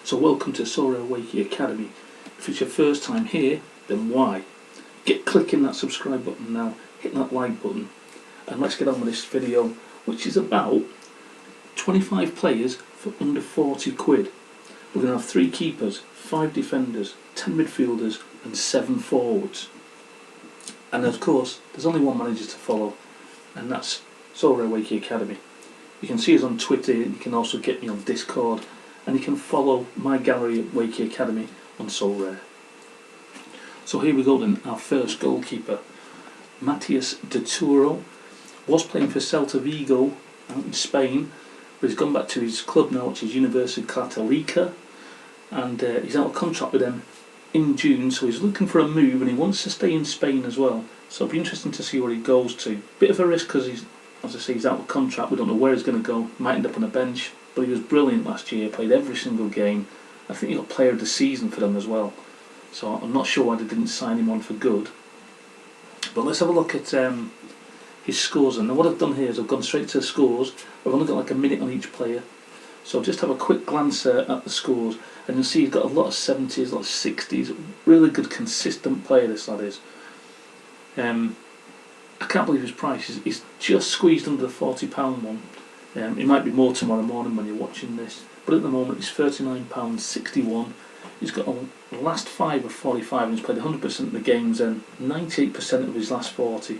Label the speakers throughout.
Speaker 1: So welcome to Sorare Wakey Academy. If it's your first time here, then why? Get clicking that subscribe button now, hit that like button, and let's get on with this video, which is about 25 players for under 40 quid. We're going to have 3 keepers, 5 defenders, 10 midfielders and 7 forwards. And of course, there's only one manager to follow, and that's Sorare Wakey Academy. You can see us on Twitter, you can also get me on Discord, and you can follow my gallery at Wakey Academy on Sorare. So here we go then, our first goalkeeper. Matias De Touro was playing for Celta Vigo out in Spain, but he's gone back to his club now, which is Universidad Católica, and he's out of contract with them in June, so he's looking for a move and he wants to stay in Spain as well. So it'll be interesting to see where he goes to. Bit of a risk because he's, as I say, he's out of contract. We don't know where he's going to go. Might end up on a bench, but he was brilliant last year. Played every single game. I think he got Player of the Season for them as well. So I'm not sure why they didn't sign him on for good. But let's have a look at his scores. And now what I've done here is I've gone straight to the scores. I've only got like a minute on each player. So just have a quick glance at the scores, and you'll see he's got a lot of 70s, a lot of 60s. Really good, consistent player this lad is. I can't believe his price. He's just squeezed under the £40 one. It might be more tomorrow morning when you're watching this, but at the moment it's £39.61. He's got the last 5 of 45 and he's played 100% of the games and 98% of his last 40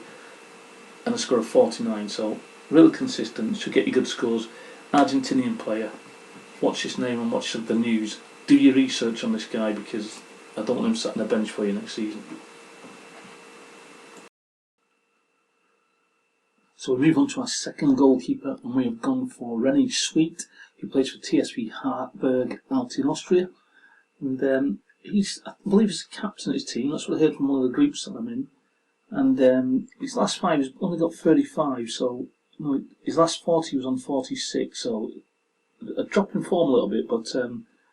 Speaker 1: and a score of 49, so really consistent, should get you good scores. Argentinian player. Watch his name and watch the news. Do your research on this guy because I don't want him sat on the bench for you next season. So we move on to our second goalkeeper, and we have gone for Rene Sweet, who plays for TSV Hartberg out in Austria. And I believe he's the captain of his team. That's what I heard from one of the groups that I'm in. And his last 5, he's only got 35, so his last 40 was on 46, so a drop in form a little bit, but it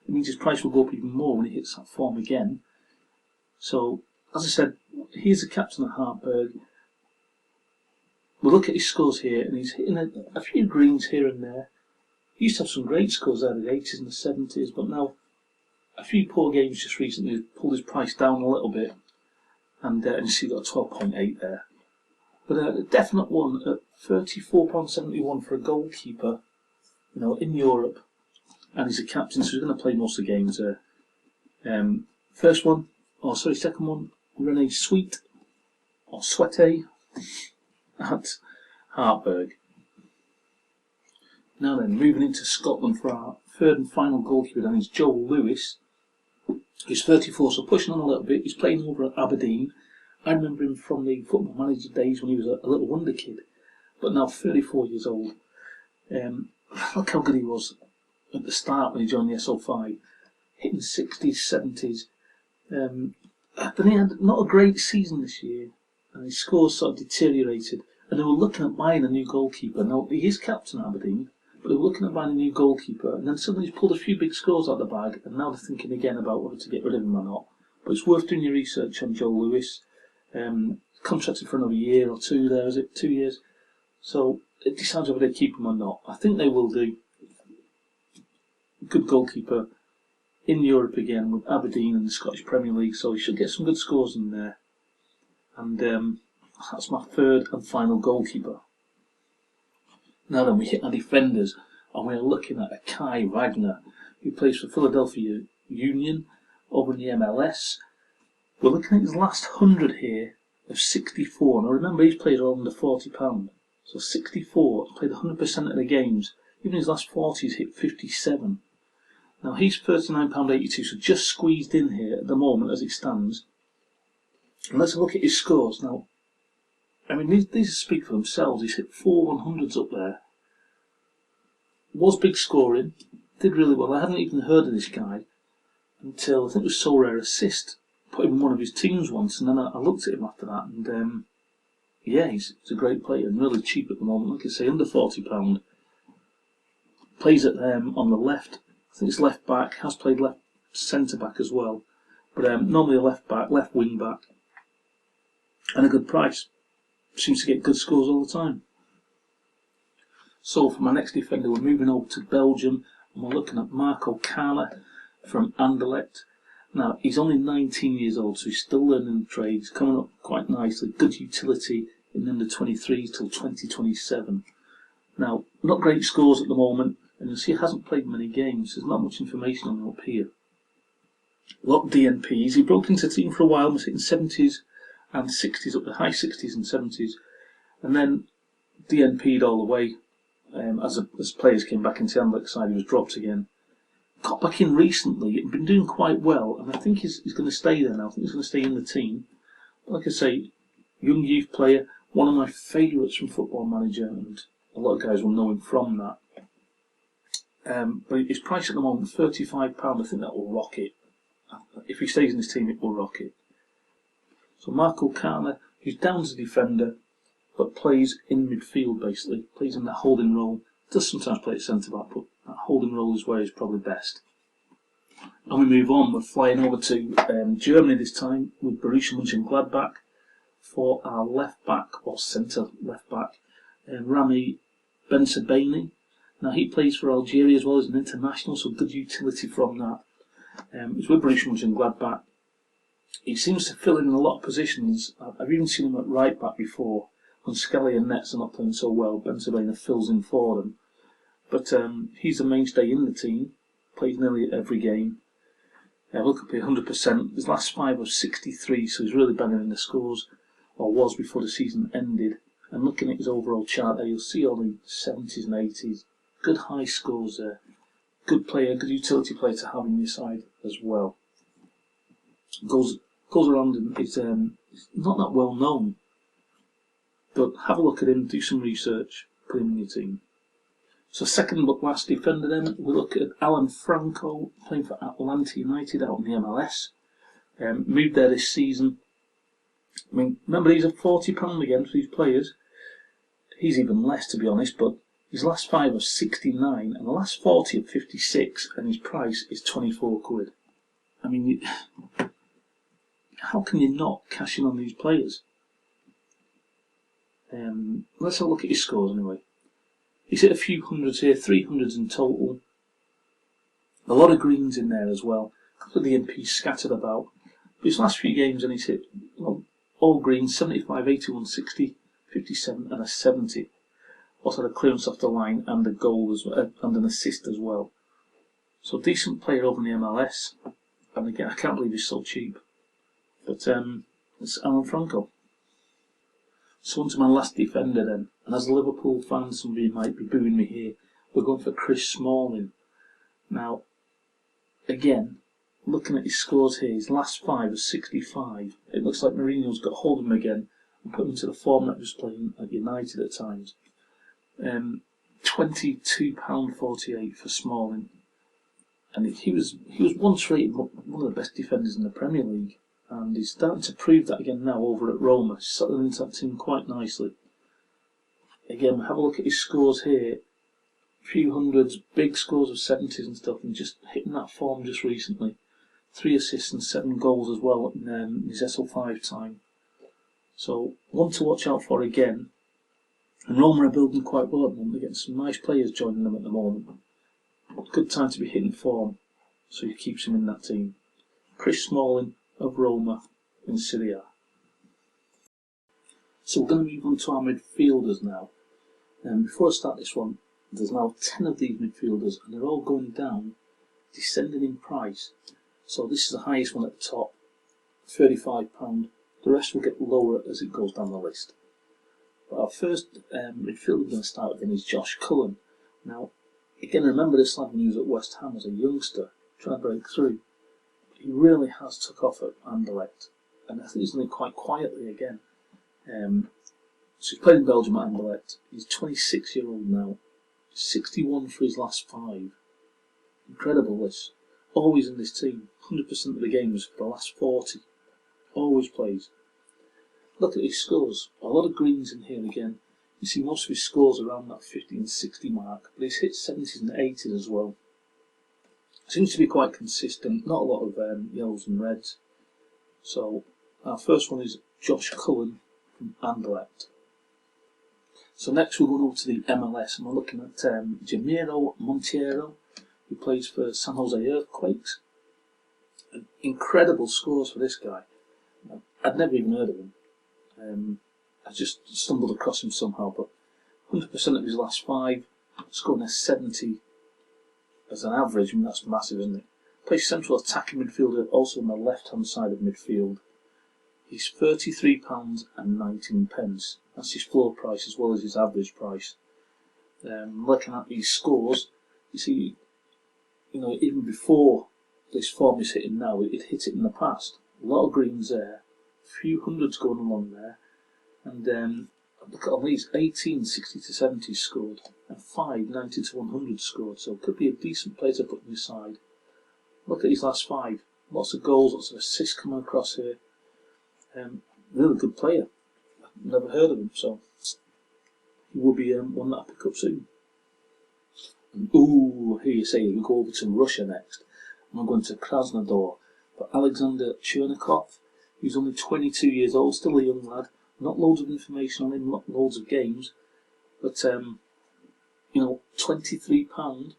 Speaker 1: means his price will go up even more when he hits that form again. So, as I said, he's the captain of Hartberg. We'll look at his scores here, and he's hitting a few greens here and there. He used to have some great scores there in the 80s and the 70s, but now a few poor games just recently pulled his price down a little bit, and you see got a 12.8 there. But a definite one at £34.71 for a goalkeeper, in Europe, and he's a captain, so he's going to play most of the games there. Second one, Rene Sweet, or Sweete, at Hartberg. Now then, moving into Scotland for our third and final goalkeeper, then is Joel Lewis. He's 34, so pushing on a little bit. He's playing over at Aberdeen. I remember him from the Football Manager days when he was a little wonder kid, but now 34 years old. Look how good he was at the start when he joined the SO5, hitting 60s, 70s. Then he had not a great season this year, and his scores sort of deteriorated. And they were looking at buying a new goalkeeper. Now, he is captain at Aberdeen, but they were looking at buying a new goalkeeper, and then suddenly he's pulled a few big scores out of the bag, and now they're thinking again about whether to get rid of him or not. But it's worth doing your research on Joel Lewis. Contracted for another year or 2 there, is it? 2 years. So it decides whether they keep him or not. I think they will do. Good goalkeeper in Europe again with Aberdeen and the Scottish Premier League, so he should get some good scores in there. And that's my third and final goalkeeper. Now then, we hit our defenders, and we're looking at a Kai Wagner, who plays for Philadelphia Union over in the MLS. We're looking at his last 100 here of 64. Now remember, he's played all under £40. So 64, played 100% of the games. Even his last 40, he's hit 57. Now he's £39.82, so just squeezed in here at the moment as it stands. And let's look at his scores. Now, I mean, these speak for themselves. He's hit 4 100s up there. Was big scoring, did really well. I hadn't even heard of this guy until I think it was Sorare Assist put him in one of his teams once, and then I looked at him after that, and yeah, he's a great player and really cheap at the moment. Like I say, under £40. Plays at on the left. I think it's left back. Has played left centre back as well, but normally a left back, left wing back, and a good price. Seems to get good scores all the time. So for my next defender, we're moving over to Belgium, and we're looking at Markuta, from Anderlecht. Now, he's only 19 years old, so he's still learning the trade. He's coming up quite nicely. Good utility in under 23 till 2027. Now, not great scores at the moment, and you'll see he hasn't played many games. There's not much information on him up here. A lot of DNPs. He broke into the team for a while, was hitting 70s and 60s, up to high 60s and 70s, and then DNP'd all the way. As players came back into the Anderlecht side, he was dropped again. Got back in recently and been doing quite well, and I think he's going to stay there now. I think he's going to stay in the team. But like I say, young youth player, one of my favourites from Football Manager, and a lot of guys will know him from that. But his price at the moment, £35. I think that will rock it. If he stays in his team, it will rock it. So Markuta, who's down as a defender, but plays in midfield basically, plays in that holding role. Does sometimes play at centre back, but that holding role is where he's probably best. And we move on. We're flying over to Germany this time with Borussia Mönchengladbach for our left back or centre left back, Rami Bensebaini. Now he plays for Algeria as well as an international, so good utility from that. He's with Borussia Mönchengladbach. He seems to fill in a lot of positions. I've even seen him at right back before. When Skelly and Nets are not playing so well, Bensebaini fills in for them. But he's the mainstay in the team. Plays nearly every game. Look up here, 100%. His last 5 was 63, so he's really banging in the scores, or was before the season ended. And looking at his overall chart there, you'll see all the 70s and 80s. Good high scores there. Good player, good utility player to have in your side as well. Goes around and is not that well known. But have a look at him, do some research, put him in your team. So second but last defender then, we look at Alan Franco, playing for Atlanta United out in the MLS. Moved there this season. I mean, remember he's at £40 again for these players. He's even less to be honest, but his last 5 are 69 and the last 40 are 56, and his price is 24 quid. I mean, how can you not cash in on these players? Let's have a look at his scores anyway. He's hit a few hundreds here, 300s in total. A lot of greens in there as well. A couple of the MPs scattered about. But his last few games, and he's hit all greens, 75, 81, 60, 57 and a 70. Also had a clearance off the line and a goal as well, and an assist as well. So decent player over in the MLS. And again, I can't believe he's so cheap. But it's Alan Franco. So on to my last defender then, and as a Liverpool fan, some of you might be booing me here, we're going for Chris Smalling. Now, again, looking at his scores here, his last 5 are 65. It looks like Mourinho's got hold of him again and put him into the form that he was playing at United at times. £22.48 for Smalling, and he was once rated one of the best defenders in the Premier League. And he's starting to prove that again now over at Roma, settling into that team quite nicely. Again, have a look at his scores here. A few hundreds, big scores of 70s and stuff, and just hitting that form just recently. 3 assists and 7 goals as well in his SL5 time. So, one to watch out for again. And Roma are building quite well at the moment. They're getting some nice players joining them at the moment. Good time to be hitting form, so he keeps him in that team. Chris Smalling of Roma in Serie A. So we're going to move on to our midfielders now. And before I start this one, there's now 10 of these midfielders, and they're all going down, descending in price. So this is the highest one at the top, £35. The rest will get lower as it goes down the list. But our first midfielder we're going to start with is Josh Cullen. Now, again, remember this lad when he was at West Ham as a youngster, trying to break through. He really has took off at Anderlecht, and I think he's done it quite quietly again. So he's played in Belgium at Anderlecht. He's 26-year-old now, 61 for his last 5. Incredible this. Always in this team, 100% of the games for the last 40. Always plays. Look at his scores. A lot of greens in here again. You see most of his scores around that 50 and 60 mark, but he's hit 70s and 80s as well. Seems to be quite consistent, not a lot of yellows and reds. So our first one is Josh Cullen from Anderlecht. So next we're going over to the MLS, and we're looking at Jamiro Monteiro, who plays for San Jose Earthquakes. incredible scores for this guy. I'd never even heard of him. I just stumbled across him somehow, but 100% of his last 5, scoring a 70 as an average. I mean, that's massive, isn't it? Plays central attacking midfielder, also on the left-hand side of midfield. He's £33.19. That's his floor price as well as his average price. Looking at these scores, you see, even before this form is hitting now, it hit it in the past. A lot of greens there, a few hundreds going along there, and look at all these, 18 60 to 70 scored, and 5 90 to 100 scored, so it could be a decent player to put on your side. Look at his last 5, lots of goals, lots of assists coming across here. Really good player. I've never heard of him, so he will be one that I pick up soon. And, here you say we go over to Russia next. I'm going to Krasnodar for Alexander Chunikov. He's only 22 years old, still a young lad. Not loads of information on him, not loads of games, but £23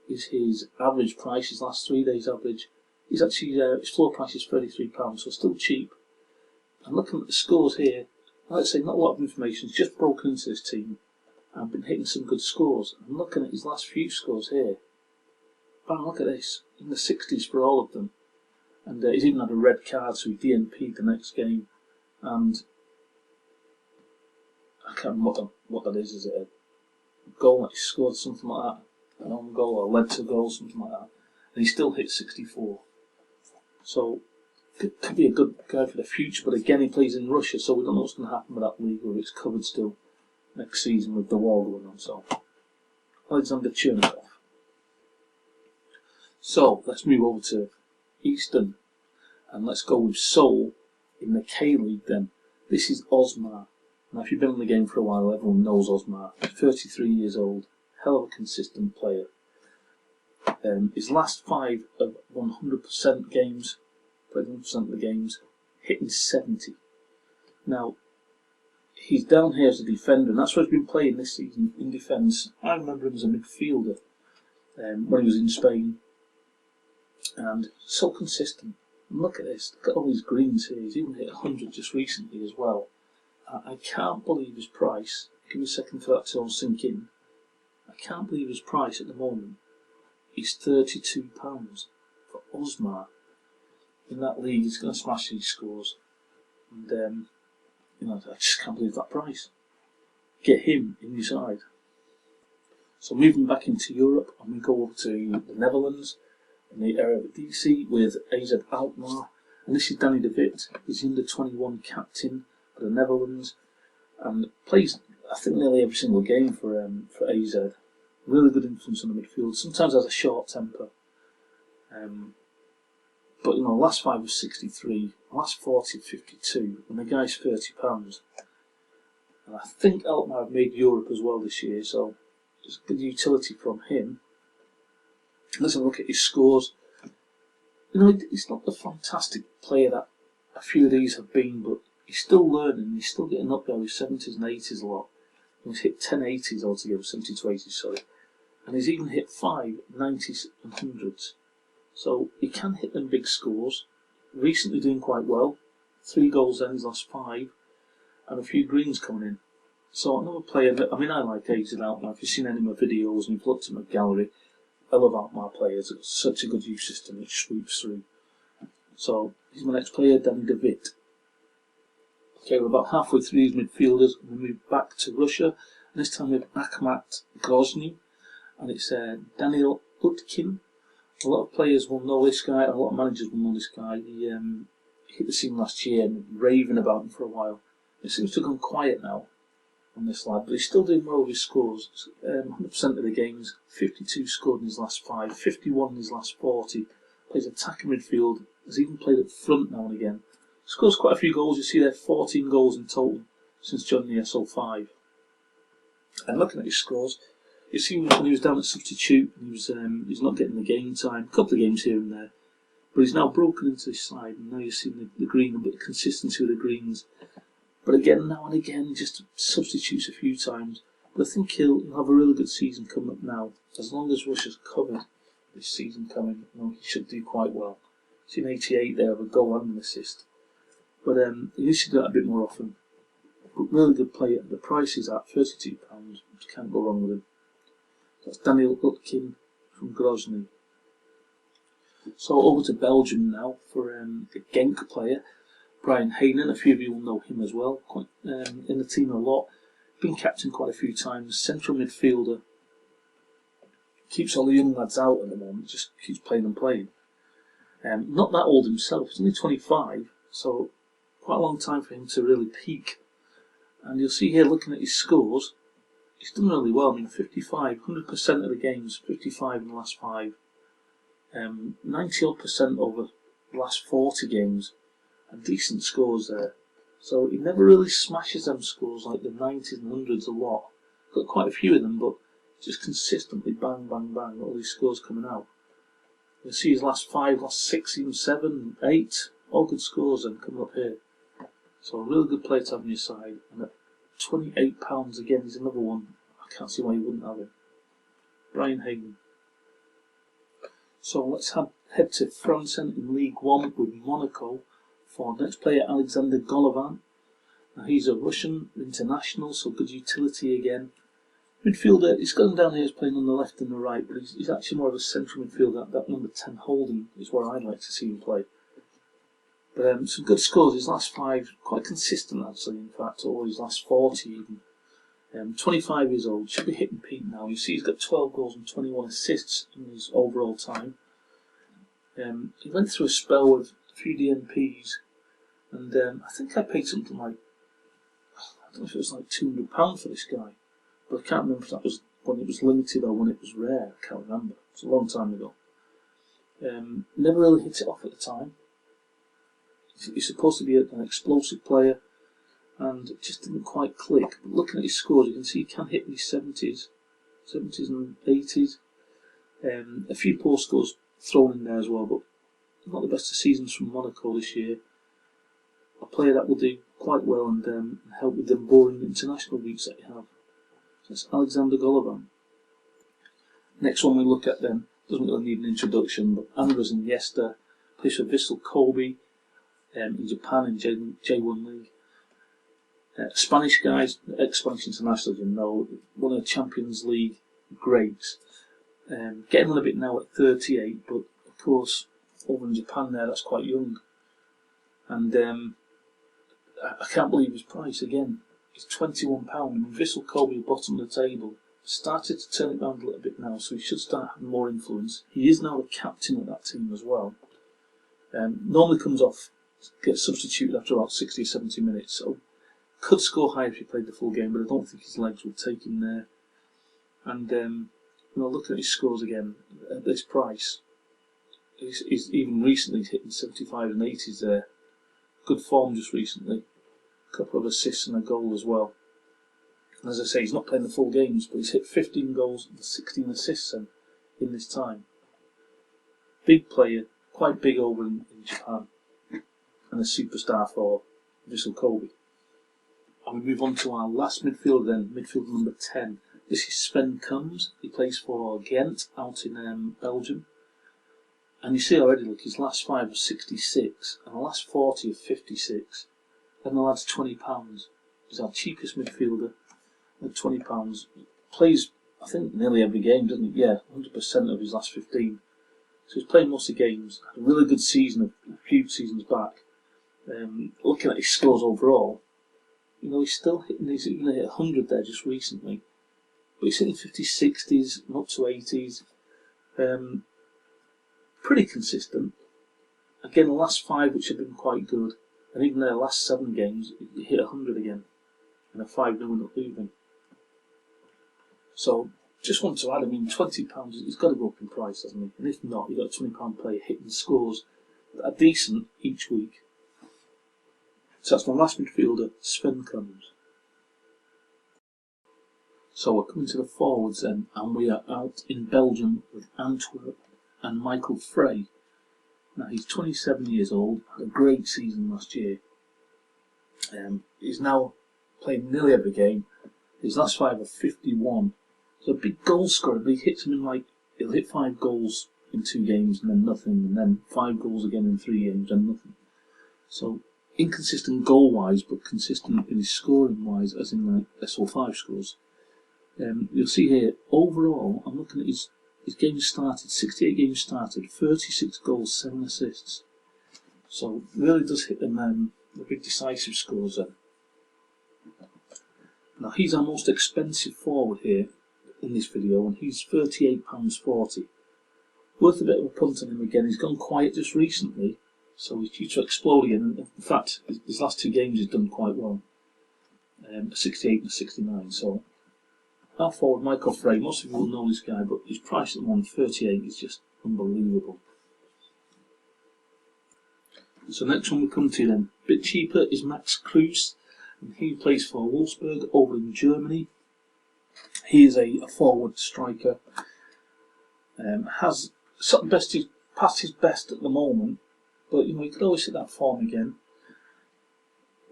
Speaker 1: is his average price. His last 3 days average. He's actually his floor price is £33, so still cheap. And looking at the scores here, like I say, not a lot of information. He's just broken into this team and been hitting some good scores. And looking at his last few scores here, bang! Look at this, in the 60s for all of them. And he's even had a red card, so he DNP'd the next game. And I can't remember what that is. Is it a goal that he scored, something like that? An own goal or led to a goal, something like that. And he still hit 64. So could be a good guy for the future, but again he plays in Russia, so we don't know what's going to happen with that league, whether it's covered still next season with the war going on. So Alexander Chunikov. So let's move over to Eastern, and let's go with Seoul in the K-League then. This is Osmar. Now if you've been in the game for a while, everyone knows Osmar. 33 years old, hell of a consistent player. His last 5 of 100% games, played 100% of the games, hitting 70. Now, he's down here as a defender, and that's what he's been playing this season in defence. I remember him as a midfielder when he was in Spain, and so consistent. And look at this, look at all these greens here. He's even hit 100 just recently as well. I can't believe his price. Give me a second for that to all sink in. I can't believe his price at the moment. He's £32 for Osmar. In that league, he's going to smash these scores. And, I just can't believe that price. Get him in your side. So moving back into Europe, and we go over to the Netherlands, in the Eredivisie with AZ Alkmaar. And this is Danny Devitt. He's the under-21 captain for the Netherlands. And plays, I think, nearly every single game for AZ. Really good influence on the midfield. Sometimes has a short temper. But last 5 was 63, last 40 52, and the guy's £30. And I think Alkmaar have made Europe as well this year, so there's good utility from him. Let's have a look at his scores. He's not the fantastic player that a few of these have been, but he's still learning. He's still getting up there with 70s and 80s a lot. He's hit 10 80s altogether, 70 to 80s, sorry. And he's even hit 5 90s and 100s. So he can hit them big scores. Recently doing quite well. 3 goals in his last 5, and a few greens coming in. So another player that, I like AZ Alkmaar. If you've seen any of my videos and you've looked at my gallery, I love Alkmaar players. It's such a good youth system, it sweeps through. So he's my next player, Danny Devitt. Okay, we're about halfway through these midfielders, and we move back to Russia, and this time with Akhmat Grozny, and it's Daniel Lutkin. A lot of players will know this guy, a lot of managers will know this guy. He hit the scene last year and raving about him for a while. It seems to have gone quiet now on this lad, but he's still doing well with his scores. 100% of the games, 52 scored in his last 5, 51 in his last 40. Plays attacking midfield, has even played up front now and again. Scores quite a few goals. You see there, 14 goals in total since joining the SL5. And looking at his scores, you see when he was down at substitute, and he's not getting the game time, a couple of games here and there, but he's now broken into this side, and now you're seeing the green, a bit of consistency with the greens. But again, now and again, just substitutes a few times. But I think he'll have a really good season coming up now. As long as Russia's covered this season coming, he should do quite well. Seen 88 there of a goal and an assist. But he needs to do that a bit more often. But really good player. The price is at £32. You can't go wrong with him. That's Daniel Lutkin from Grozny. So over to Belgium now for a Genk player, Brian Hayden. A few of you will know him as well. Quite, in the team a lot. Been captain quite a few times. Central midfielder. Keeps all the young lads out at the moment. Just keeps playing and playing. Not that old himself. He's only 25. So quite a long time for him to really peak. And you'll see here, looking at his scores, he's done really well. I mean, 55, 100% of the games, 55 in the last 5. 90% over the last 40 games, and decent scores there. So he never really smashes them scores like the 90s and 100s a lot. Got quite a few of them, but just consistently bang, bang, bang, all these scores coming out. You'll see his last 5, last 6, even 7, 8, all good scores then coming up here. So a really good player to have on your side. And at £28 again, he's another one. I can't see why you wouldn't have him. Brian Hayden. So let's head to France in League 1 with Monaco for next player Alexander Golovin. Now he's a Russian international, so good utility again. Midfielder, he's going down here, he's playing on the left and the right, but he's actually more of a central midfielder. That number 10 holding is where I'd like to see him play. But some good scores, his last 5, quite consistent actually, in fact, or his last 40 even. 25 years old, should be hitting peak now. You see he's got 12 goals and 21 assists in his overall time. He went through a spell with a few DNPs, and I think I paid something like, I don't know if it was like £200 for this guy, but I can't remember if that was when it was limited or when it was rare. I can't remember. It's a long time ago. Never really hit it off at the time. He's supposed to be an explosive player, and it just didn't quite click. But looking at his scores, you can see he can hit these 70s and 80s. A few poor scores thrown in there as well, but not the best of seasons from Monaco this year. A player that will do quite well and help with them boring international weeks that you have. So that's Alexander Golovin. Next one we look at then, doesn't really need an introduction, but Andres Iniesta, plays for Vissel Kobe in Japan in J1 League. Spanish guys, ex-Spanish internationals, you know, won a Champions League greats. Getting on a bit now at 38, but of course over in Japan there, that's quite young. And I can't believe his price again. It's £21. I mean, Vissel Kobe, bottom of the table, started to turn it around a little bit now, so he should start having more influence. He is now the captain of that team as well. Normally comes off, gets substituted after about 60 or 70 minutes, so could score high if he played the full game, but I don't think his legs would take him there. And looking at his scores again at this price, he's even recently hitting 75 and 80s there. Good form just recently. A couple of assists and a goal as well. And as I say, he's not playing the full games, but he's hit 15 goals and 16 assists in this time. Big player, quite big over in Japan, and a superstar for Vissel Kobe. And we move on to our last midfielder then, midfielder number 10. This is Sven Comet. He plays for Ghent out in Belgium. And you see already, look, his last 5 are 66, and the last 40 are 56. And the lad's £20. He's our cheapest midfielder at £20. Plays, I think, nearly every game, doesn't he? Yeah, 100% of his last 15. So he's playing most of the games. Had a really good season a few seasons back. Looking at his scores overall, he's still hitting, he's even hit 100 there just recently. But he's hitting 50s, 60s, and up to 80s. Pretty consistent. Again, the last 5, which have been quite good, and even their last 7 games, he hit 100 again, and a 5-0 not losing. So, just want to add, I mean, £20, he's got to go up in price, hasn't he? And if not, you've got a £20 player hitting scores that are decent each week. So that's my last midfielder, Sven Comet. So we're coming to the forwards then, and we are out in Belgium with Antwerp and Michael Frey. Now he's 27 years old, had a great season last year. He's now playing nearly every game. His last 5 are 51. So a big goal scorer, but he hits him in he'll hit 5 goals in 2 games and then nothing, and then 5 goals again in 3 games and nothing. So inconsistent goal-wise, but consistent in his scoring-wise, as in like SO5 scores. You'll see here, overall, I'm looking at his games started, 68 games started, 36 goals, 7 assists. So really does hit them the big decisive scores then. Now he's our most expensive forward here in this video, and he's £38.40. Worth a bit of a punt on him again. He's gone quiet just recently, so he's due to explode again. In fact, his last 2 games he's done quite well. A 68 and a 69. So our forward, Michael Frey, most of you will know this guy, but his price at the moment, 38, is just unbelievable. So next one we come to then, a bit cheaper, is Max Kruse, and he plays for Wolfsburg over in Germany. He is a forward striker. Has sort of past his best at the moment, but you know he could always hit that form again.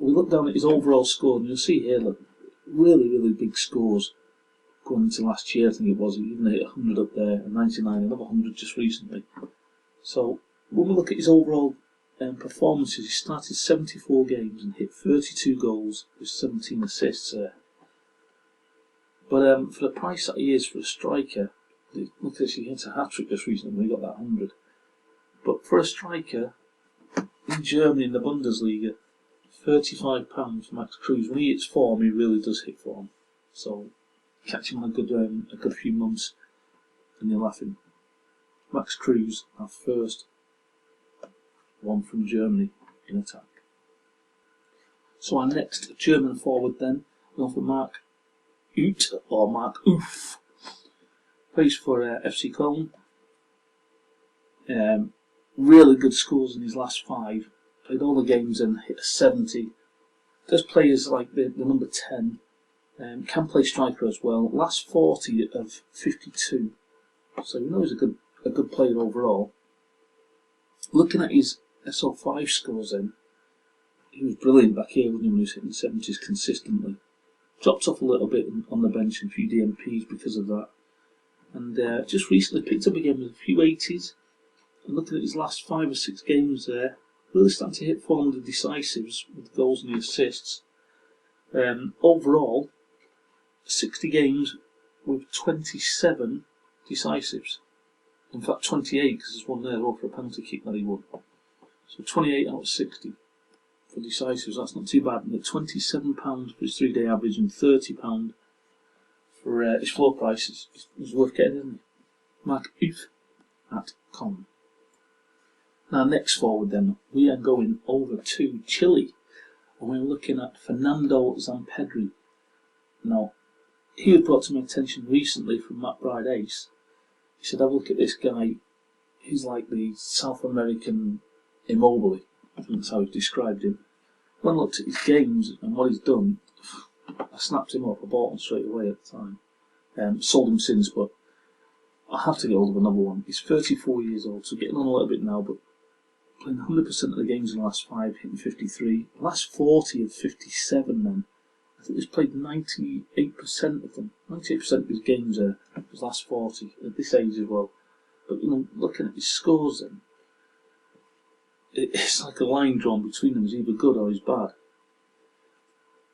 Speaker 1: We look down at his overall score, and you'll see here, look, really big scores going into last year. I think it was, he even hit 100 up there, and 99, another 100 just recently. So when we look at his overall performances, he started 74 games and hit 32 goals with 17 assists there. But for the price that he is for a striker, look at this, he hit a hat-trick just recently when he got that 100. But for a striker in Germany in the Bundesliga, £35 for Max Kruse. When he hits form, he really does hit form. So catch him on a good few months and you're laughing. Max Kruse, our first one from Germany in attack. So our next German forward then, we'll for Mark Uth, or Mark Uth. Plays for FC Cullen. Really good scores in his last 5. Played all the games and hit a 70. Does play as like the number 10. Can play striker as well. Last 40 of 52. So you know he's a good player overall. Looking at his SO5 scores then, he was brilliant back here when he was hitting 70s consistently. Dropped off a little bit on the bench and a few DMPs because of that. And just recently picked up again with a few 80s. And looking at his last 5 or 6 games there, really starting to hit form with the decisives with the goals and the assists. Overall, 60 games with 27 decisives. In fact, 28 because there's one there for a penalty kick that he won. So 28 out of 60 for decisives. That's not too bad. And at £27 for his 3-day average and £30 for his floor price is worth getting, isn't it? Mark Uth at Cullen. Now next forward then, we are going over to Chile, and we're looking at Fernando San Pedro. Now, he was brought to my attention recently from Matt Bride Ace. He said, have a look at this guy, he's like the South American Immobile, I think that's how he described him. When I looked at his games and what he's done, I snapped him up, I bought him straight away at the time. Sold him since, but I have to get hold of another one. He's 34 years old, so getting on a little bit now, but playing 100% of the games in the last 5, hitting 53. Last 40 of 57 then. I think he's played 98% of them. 98% of his games there, his last 40, at this age as well. But you know, looking at his scores then, it's like a line drawn between them. He's either good or he's bad.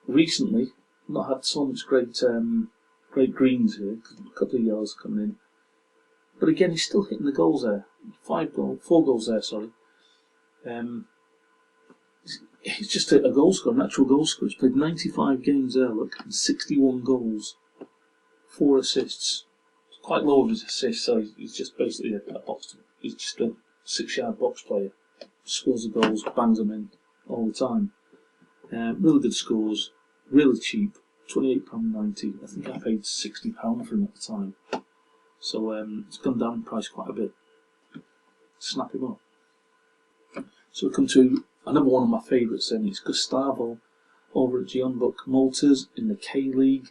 Speaker 1: Recently, not had so much great greens here, a couple of yellows coming in. But again, he's still hitting the goals there. 4 goals there, sorry. He's just a goal scorer, natural goal scorer. He's played 95 games there, look, and 61 goals, 4 assists. It's quite low of his assists, so he's just basically a box. He's just a 6-yard box player. Scores the goals, bangs them in all the time. Really good scores, really cheap, £28.90. I think I paid £60 for him at the time. So it's gone down in price quite a bit. Snap him up. So we come to another one of my favourites then. It's Gustavo over at Jeonbuk Maltese in the K-League.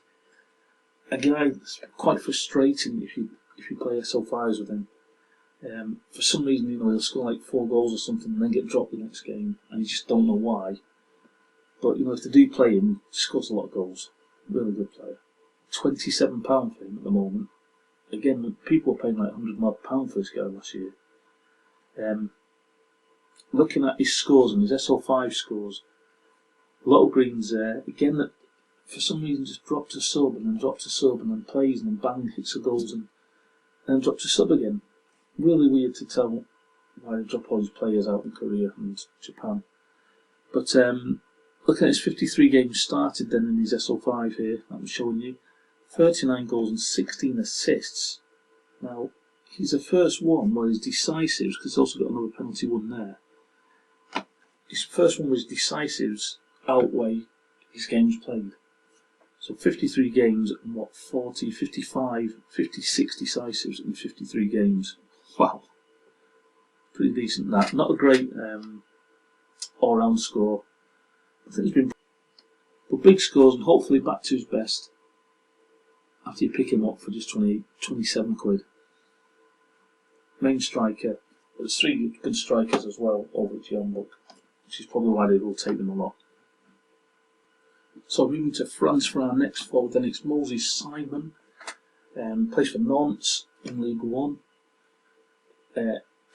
Speaker 1: A guy that's quite frustrating if you play SO5s with him. For some reason, you know, he'll score like 4 goals or something and then get dropped the next game, and you just don't know why. But you know, if they do play him, he scores a lot of goals. Really good player. £27 for him at the moment. again, people were paying like £100 for this guy last year. Looking at his scores and his SO5 scores, a lot of greens there. Again, that for some reason just dropped a sub and then dropped a sub and then plays and then bang, hits the goals and then drops a sub again. Really weird to tell why they drop all these players out in Korea and Japan. But looking at his 53 games started then in his SO5 here, that I'm showing you, 39 goals and 16 assists. Now, he's the first one where his decisives, because he's also got another penalty one there, his first one was decisives outweigh his games played. So 53 games and what, 40, 55, 56 decisives in 53 games. Wow. Pretty decent that. Not a great all-round score. I think he's been... But big scores and hopefully back to his best after you pick him up for just 27 quid. Main striker. There's 3 good strikers as well over at Young, which is probably why they will take them a lot. So moving to France for our next forward, then it's Moses Simon, plays for Nantes in League One.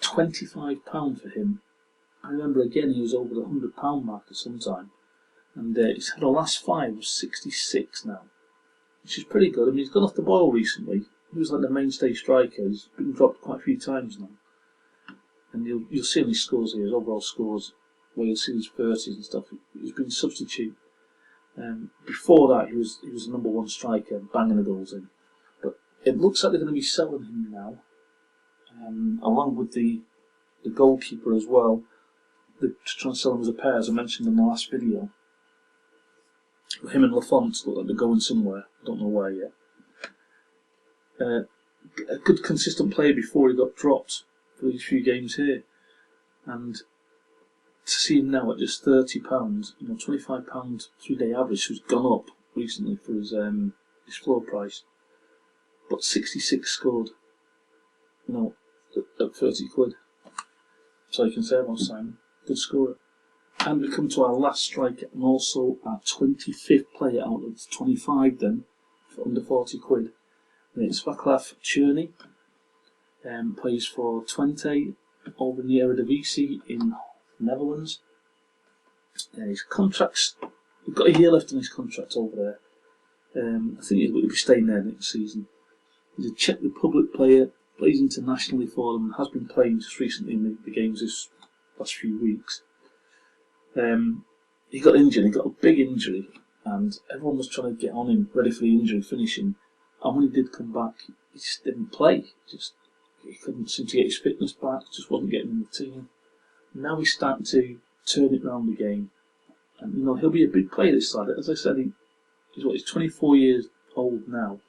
Speaker 1: £25 for him. I remember again he was over the £100 mark at some time, and he's had the last 5 was 66 now, which is pretty good. I mean, he's gone off the boil recently. He was like the mainstay striker. He's been dropped quite a few times now, and you'll see in his scores here, his overall scores, where you'll see his 30s and stuff. He's been substitute. Before that, he was the number 1 striker, banging the goals in. But it looks like they're going to be selling him now, along with the goalkeeper as well. They're trying to sell him as a pair, as I mentioned in the last video. But him and Lafont look like they're going somewhere. I don't know where yet. A good consistent player before he got dropped for these few games here, and to see him now at just £30, £25 3-day average, who's gone up recently for his floor price, but 66 scored, at 30 quid. So you can say about Simon, good scorer. And we come to our last striker and also our 25th player out of 25 then, for under 40 quid. And it's Václav Černý, plays for Twente over in the Eredivisie in Netherlands. His contract's, he's got a year left on his contract over there. I think he'll be staying there next season. He's a Czech Republic player, plays internationally for them, and has been playing just recently in the games this last few weeks. He got injured, he got a big injury, and everyone was trying to get on him, ready for the injury finishing. And when he did come back, he just didn't play. He couldn't seem to get his fitness back, just wasn't getting in the team. Now he's starting to turn it around the game, and he'll be a big player this side. As I said, he's 24 years old now,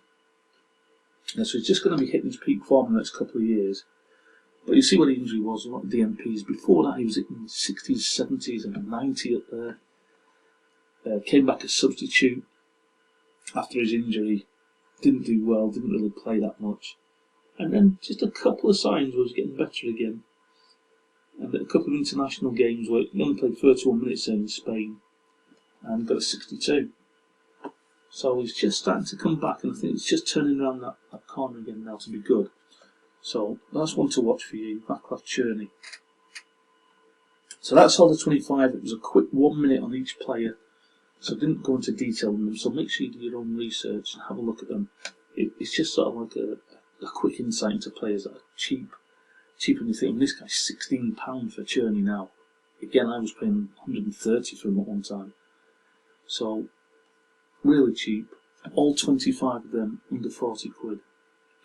Speaker 1: and so he's just going to be hitting his peak form in the next couple of years. But you see what the injury was, a lot of DMPs. Before that, he was hitting 60s, 70s, and 90 up there. Came back as substitute after his injury. Didn't do well, didn't really play that much. And then just a couple of signs where he was getting better again. And a couple of international games where he only played 31 minutes in Spain and got a 62. So he's just starting to come back, and I think it's just turning around that corner again now to be good. So that's one to watch for you, Václav Černý. So that's all the 25. It was a quick 1 minute on each player, so I didn't go into detail on them. So make sure you do your own research and have a look at them. It's just sort of like a quick insight into players that are cheaper than you think. And this guy's £16 for Černý now. Again, I was paying 130 for him at one time. So really cheap. All 25 of them under 40 quid.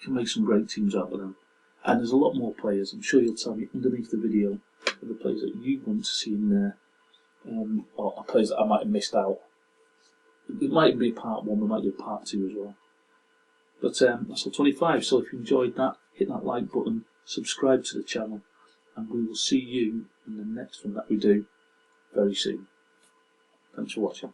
Speaker 1: You can make some great teams out of them. And there's a lot more players. I'm sure you'll tell me underneath the video of the players that you want to see in there, or players that I might have missed out. It might be part 1, it might be part 2 as well. But that's all 25. So if you enjoyed that, hit that like button, subscribe to the channel, and we will see you in the next one that we do very soon. Thanks for watching.